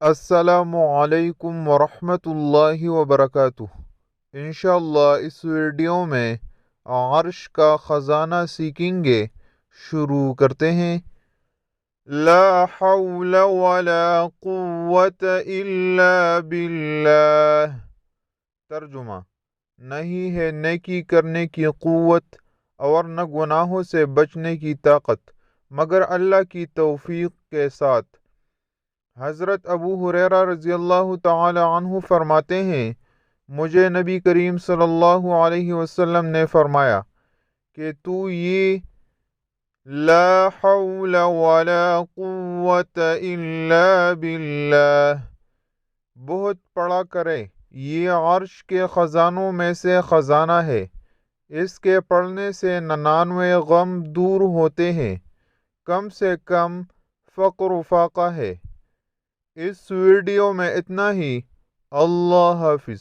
السلام علیکم ورحمۃ اللہ وبرکاتہ۔ انشاءاللہ اس ویڈیو میں عرش کا خزانہ سیکھیں گے۔ شروع کرتے ہیں۔ لا حول ولا قوت الا باللہ۔ ترجمہ: نہیں ہے نیکی کرنے کی قوت اور نہ گناہوں سے بچنے کی طاقت مگر اللہ کی توفیق کے ساتھ۔ حضرت ابو ہریرہ رضی اللہ تعالی عنہ فرماتے ہیں، مجھے نبی کریم صلی اللہ علیہ وسلم نے فرمایا کہ تو یہ لا حول ولا قوت الا باللہ بہت پڑھا کرے۔ یہ عرش کے خزانوں میں سے خزانہ ہے۔ اس کے پڑھنے سے 99 غم دور ہوتے ہیں، کم سے کم فقر و فاقہ ہے۔ اس ویڈیو میں اتنا ہی۔ اللہ حافظ۔